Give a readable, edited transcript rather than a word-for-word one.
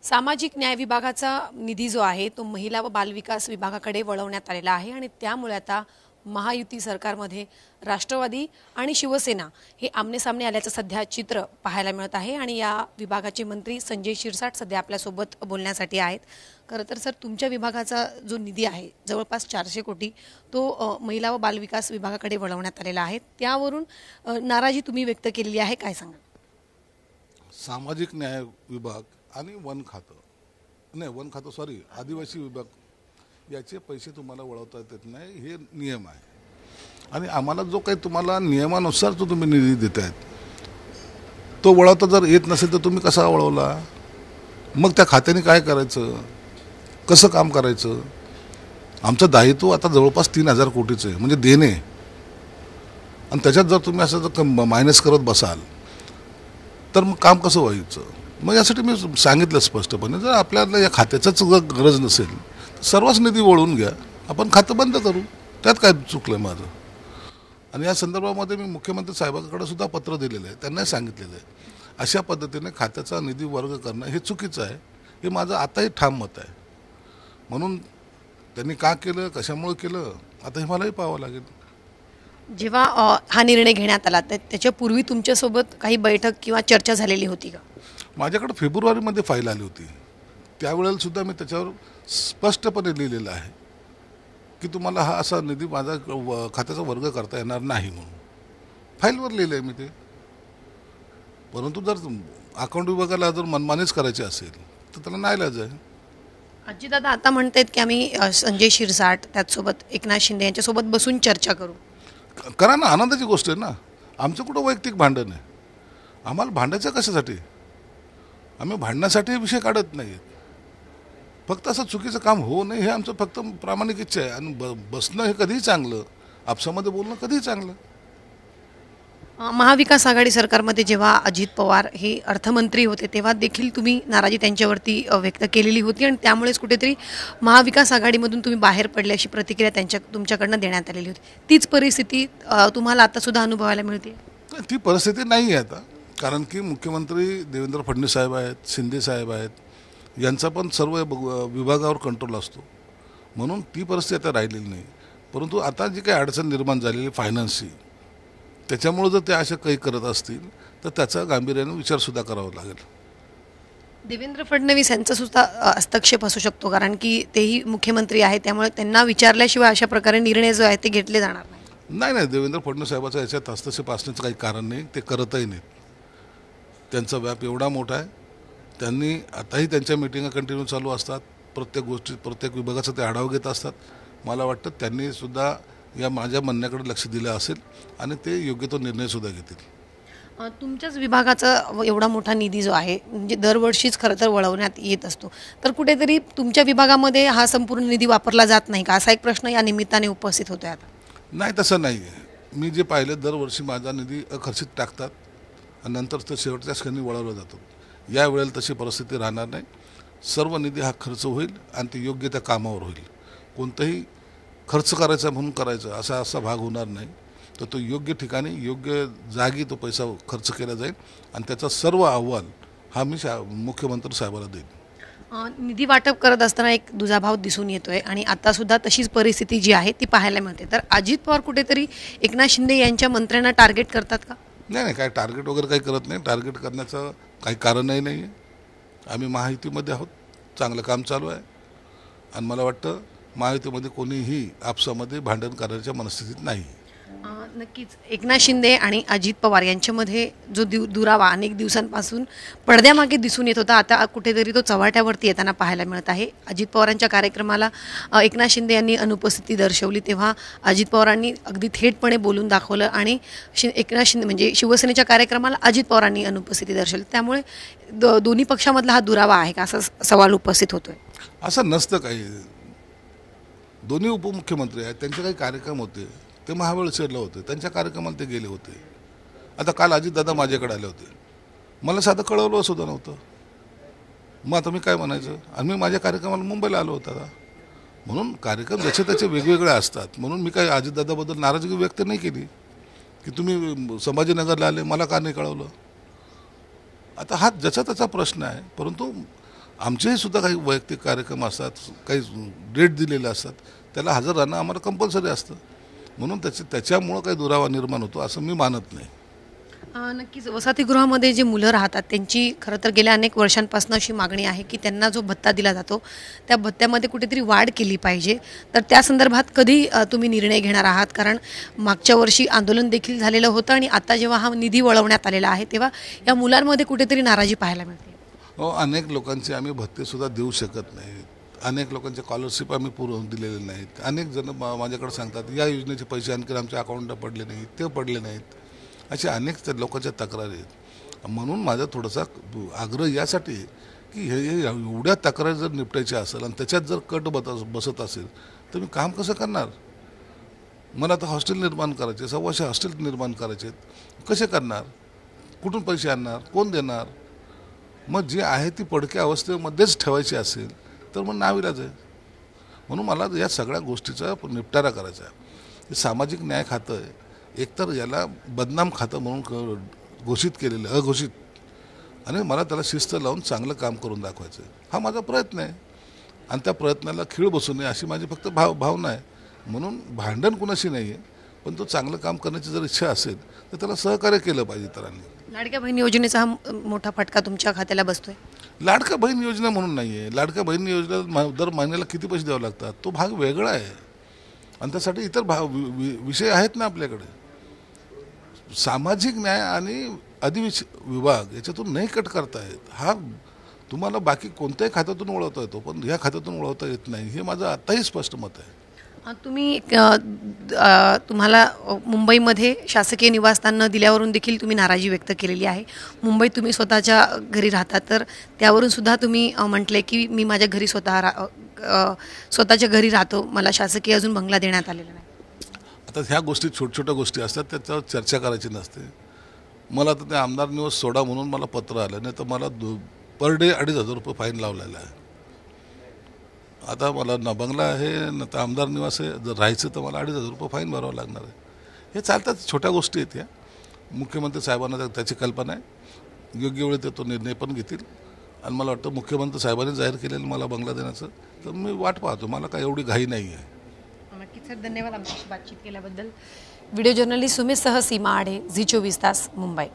सामाजिक न्याय विभागाचा निधी जो आहे तो महिला व बालविकास विभागाकडे वळवण्यात आलेला आहे आणि त्यामुळे आता महायुती सरकारमध्ये राष्ट्रवादी आणि शिवसेना हे आमनेसामने आल्याचं सध्या चित्र पाहायला मिळत आहे आणि या विभागाचे मंत्री संजय शिरसाट सध्या आपल्यासोबत बोलण्यासाठी आहेत। खरं तर सर, तुमच्या विभागाचा जो निधी आहे जवळपास 400 कोटी तो महिला व बालविकास विभागाकडे वळवण्यात आलेला आहे, त्यावरून नाराजी तुम्ही व्यक्त केलेली आहे, काय सांगा? सामाजिक न्याय विभाग आणि वन खातं सॉरी आदिवासी विभाग याचे पैसे तुम्हाला वळवता येत नाही, हे नियम आहे। आणि आम्हाला जो काही तुम्हाला नियमानुसार जो तुम्ही निधी देतायत तो वळवता जर येत नसेल तर तुम्ही कसा वळवला? मग त्या खात्याने काय करायचं, कसं काम करायचं? आमचं दायित्व आता जवळपास 3000 कोटीचं आहे, म्हणजे देणे। आणि त्याच्यात जर तुम्ही असं जर मायनस करत बसाल तर मग काम कसं व्हायचं? मग यासाठी मी सांगितलं स्पष्टपणे, जर आपल्याला या खात्याचंच गरज नसेल सर्वच निधी वळवून घ्या, आपण खातं बंद करू, त्यात काय चुकलं माझं? आणि या संदर्भामध्ये मी मुख्यमंत्री साहेबांकडे सुद्धा पत्र दिलेलं आहे, त्यांनाही सांगितलेलं आहे अशा पद्धतीने खात्याचा निधी वर्ग करणं हे चुकीचं आहे, हे माझं आताही ठाम मत आहे। म्हणून त्यांनी का केलं, कशामुळे केलं, आता हे मलाही पाहावं लागेल। जेव्हा हा निर्णय घेण्यात आला तर त्याच्यापूर्वी तुमच्यासोबत काही बैठक किंवा चर्चा झालेली होती का? माझ्याकडे फेब्रुवारीमध्ये फाईल आली होती, त्यावेळेला सुद्धा मी त्याच्यावर स्पष्टपणे लिहिलेलं आहे की तुम्हाला हा असा निधी माझा खात्याचा वर्ग करता येणार नाही म्हणून फाईलवर लिहिलं आहे मी ते। परंतु जर अकाउंट विभागाला जर मनमानीच करायची असेल तर त्याला नाईलाज आहे। अजितदादा आता म्हणतात की आम्ही संजय शिरसाट त्याचसोबत एकनाथ शिंदे यांच्यासोबत बसून चर्चा करू। करा ना, आनंदाची गोष्ट आहे ना। आमचं कुठं वैयक्तिक भांडण आहे? आम्हाला भांडायचं कशासाठी? आम्ही भांडण्यासाठी विषय काढत नाही, फक्त असं चुकीचं काम होऊ नये हे आमचं फक्त प्रामाणिक इच्छा आहे। आणि बसणं हे कधीही चांगलं, आपसामध्ये बोलणं कधीही चांगलं। महाविकास आघाडी सरकारमध्ये जेव्हा अजित पवार हे अर्थमंत्री होते तेव्हा देखील तुम्ही नाराजी त्यांच्यावरती व्यक्त केलेली होती आणि त्यामुळेच कुठेतरी महाविकास आघाडीमधून तुम्ही बाहेर पडले अशी प्रतिक्रिया तुमच्याकडनं देण्यात आलेली होती। तीच परिस्थिती तुम्हाला आता सुद्धा अनुभवायला मिळते? ती परिस्थिती नाही आहे आता, कारण की मुख्यमंत्री देवेंद्र फडणवीस साहेब आहेत, शिंदे साहेब आहेत, यांचा पण सर्व विभागावर कंट्रोल असतो, म्हणून ती परिस्थिती आता राहिलेली नाही। परंतु आता जी काही अडचण निर्माण झालेली फायनान्सची, त्याच्यामुळे जर ते अशा काही करत असतील तर त्याचा गांभीर्याने विचारसुद्धा करावा लागेल। देवेंद्र फडणवीस यांचा सुद्धा हस्तक्षेप असू शकतो, कारण की तेही मुख्यमंत्री आहेत, त्यामुळे त्यांना विचारल्याशिवाय अशा प्रकारे निर्णय जो आहे ते घेतले जाणार नाही। नाही, देवेंद्र फडणवीस साहेबाचा याच्यात हस्तक्षेप असण्याचं काही कारण नाही, ते करतही नाहीत। त्यांचा व्याप एवढा मोठा आहे, त्यांनी आताही त्यांच्या मिटिंगा कंटिन्यू चालू असतात, प्रत्येक गोष्टी प्रत्येक विभागाचा ते आढावा घेत असतात। मला वाटतं त्यांनी सुद्धा या माझ्या म्हणण्याकडे लक्ष दिलं असेल आणि ते योग्य तो निर्णयसुद्धा घेतील। तुमच्याच विभागाचा एवढा मोठा निधी जो आहे म्हणजे दरवर्षीच खरं तर वळवण्यात येत असतो, तर कुठेतरी तुमच्या विभागामध्ये हा संपूर्ण निधी वापरला जात नाही का, असा एक प्रश्न या निमित्ताने उपस्थित होतोय आता? नाही, तसं नाही आहे। मी जे पाहिलं दरवर्षी माझा निधी अखर्चित टाकतात आणि नंतर तो शेवटच्या क्षणी वळवला जातो। यावेळेला तशी परिस्थिती राहणार नाही, सर्व निधी हा खर्च होईल आणि ते योग्य त्या कामावर होईल। कोणताही खर्च करायचा म्हणून करायचा असा भाग होणार नाही, तर तो योग्य ठिकाणी योग्य जागी तो पैसा खर्च केला जाईल आणि त्याचा सर्व अहवाल हा मी मुख्यमंत्री साहेबांना देईन। निधी वाटप करत असताना एक दुजाभाव दिसून येतोय आणि आता सुद्धा तशीच परिस्थिती जी आहे ती पाहायला मिळते, तर अजित पवार कुठेतरी एकनाथ शिंदे यांच्या मंत्र्यांना टार्गेट करतात का? नाही, काय टार्गेट वगैरे काही करत नाही, टार्गेट करण्याचं काही कारणही नाही आहे। आम्ही महायुतीमध्ये आहोत, चांगलं काम चालू आहे आणि मला वाटतं महायुतीमध्ये कोणीही आपसामध्ये भांडण करण्याच्या मनस्थितीत नाही। नक्कीच एकनाथ शिंदे आणि अजित पवार यांच्यामध्ये जो दुरावा अनेक दिवसांपासून पडद्यामागे दिसून येत होता, आता कुठेतरी तो चव्हाट्यावरती येताना पाहायला मिळत आहे। अजित पवारांच्या कार्यक्रमाला एकनाथ शिंदे यांनी अनुपस्थिती दर्शवली, तेव्हा अजित पवारांनी अगदी थेटपणे बोलून दाखवलं आणि एकनाथ शिंदे म्हणजे शिवसेनेच्या कार्यक्रमाला अजित पवारांनी अनुपस्थिती दर्शवली, त्यामुळे दोन्ही पक्षामधला हा दुरावा आहे का, असा सवाल उपस्थित होतोय? असं नसतं काही। दोन्ही उपमुख्यमंत्री आहेत, त्यांचे काही कार्यक्रम होते, ते महाबळेश्वरला होते, त्यांच्या कार्यक्रमाला ते गेले होते। आता काल अजितदादा माझ्याकडे आले होते, मला साधं कळवलं सुद्धा नव्हतं, मग आता मी काय म्हणायचं? आणि मी माझ्या कार्यक्रमाला मुंबईला आलो होता, म्हणून कार्यक्रम ज्याचे त्याचे वेगवेगळे असतात। म्हणून मी काय अजितदादाबद्दल नाराजगी व्यक्त नाही केली की तुम्ही संभाजीनगरला आले, मला का नाही कळवलं? आता हा ज्याचा त्याचा प्रश्न आहे, परंतु आमचेही सुद्धा काही वैयक्तिक कार्यक्रम असतात, काही डेट दिलेले असतात, त्याला हजर राहणं आम्हाला कंपल्सरी असतं. म्हणून त्याच्यामुळं काही दुरावा निर्माण होतो असं मी मानत नाही. नक्कीच वसतिगृहामध्ये जे मुलं राहतात त्यांची खरं तर गेल्या अनेक वर्षांपासून अशी मागणी आहे की त्यांना जो भत्ता दिला जातो त्या भत्त्यामध्ये कुठेतरी वाढ केली पाहिजे. तर त्या संदर्भात कधी तुम्ही निर्णय घेणार आहात? कारण मागच्या वर्षी आंदोलन देखील झालेलं होतं आणि आता जेव्हा हा निधी वळवण्यात आलेला आहे तेव्हा या मुलांमध्ये कुठेतरी नाराजी पाहायला मिळते. हो, अनेक लोकांचे आम्ही भत्तेसुद्धा देऊ शकत नाही. अनेक लोकांचे स्कॉलरशिप आम्ही दिलेले नाहीत. अनेक जण माझ्याकडे सांगतात या योजनेचे पैसे आणखी आमच्या अकाउंटला पडले नाहीत, ते पडले नाहीत. असे अनेक लोकांच्या तक्रारी आहेत. म्हणून माझा थोडासा आग्रह यासाठी की हे एवढ्या तक्रारी जर निपटायच्या असेल आणि त्याच्यात जर कट बसत असेल तर मी काम कसं करणार? मला आता हॉस्टेल निर्माण करायचे, 125 हॉस्टेल निर्माण करायचे, कसे करणार? कुठून पैसे आणणार? कोण देणार? मग जे आहे ती पडक्या अवस्थेमध्येच ठेवायची असेल तर मग नाविलाज आहे. म्हणून मला या सगळ्या गोष्टीचा निपटारा करायचा आहे. हे सामाजिक न्याय खातं आहे, एकतर याला बदनाम खातं म्हणून घोषित केलेलं अघोषित, आणि मला त्याला शिस्त लावून चांगलं काम करून दाखवायचं आहे. हा माझा प्रयत्न आहे आणि त्या प्रयत्नाला खीळ बसू नये अशी माझी फक्त भावना आहे. म्हणून भांडण कुणाशी नाही आहे, पण तो चांगलं काम करण्याची जर इच्छा असेल तर त्याला सहकार्य केलं पाहिजे इतरांनी. लाडक्या बहीण योजनेचा हा मोठा फटका तुमच्या खात्याला बसतोय. लाडका बहीण योजना म्हणून नाही आहे. लाडक्या बहीण योजना दर महिन्याला किती पैसे द्यावे लागतात तो भाग वेगळा आहे आणि त्यासाठी इतर विषय आहेत ना आपल्याकडे. सामाजिक न्याय आणि विभाग याच्यातून नाही कट करता येत. हा तुम्हाला बाकी कोणत्याही खात्यातून वळवता येतो, पण ह्या खात्यातून वळवता येत नाही, हे माझं आताही स्पष्ट मत आहे. तुम्ही तुम्हाला मुंबईमध्ये शासकीय निवासस्थान न दिल्यावरून देखील तुम्ही नाराजी व्यक्त केलेली आहे. मुंबईत तुम्ही स्वतःच्या घरी राहता, तर त्यावरून सुद्धा तुम्ही म्हटले की मी माझ्या घरी स्वतःच्या घरी राहतो, मला शासकीय अजून बंगला देण्यात आलेला नाही. आता ह्या गोष्टी छोट्या गोष्टी असतात, त्याच्यावर चर्चा करायची नसते. मला तर ते आमदार निवास सोडा म्हणून मला पत्र आलं, नाही तर मला पर डे 2,500 रुपये फाईन लावलेला आहे. आता मला ना बंगला आहे ना तर आमदार निवास आहे, जर राहायचं तर मला 2,500 रुपये फाईन भरावं लागणार आहे. हे चालतात, छोट्या गोष्टी आहेत. या मुख्यमंत्री साहेबांना त्याची कल्पना आहे, योग्य वेळी ते तो निर्णय पण घेतील. आणि मला वाटतं मुख्यमंत्री साहेबांनी जाहीर केलेलं मला बंगला देण्याचं, तर मी वाट पाहतो. मला काय एवढी घाई नाही आहे. नक्कीच सर, धन्यवाद आमच्याशी बातचीत केल्याबद्दल. व्हिडिओ जर्नलिस्ट सुमितसह सीमा आढे, झी 24 तास, मुंबई.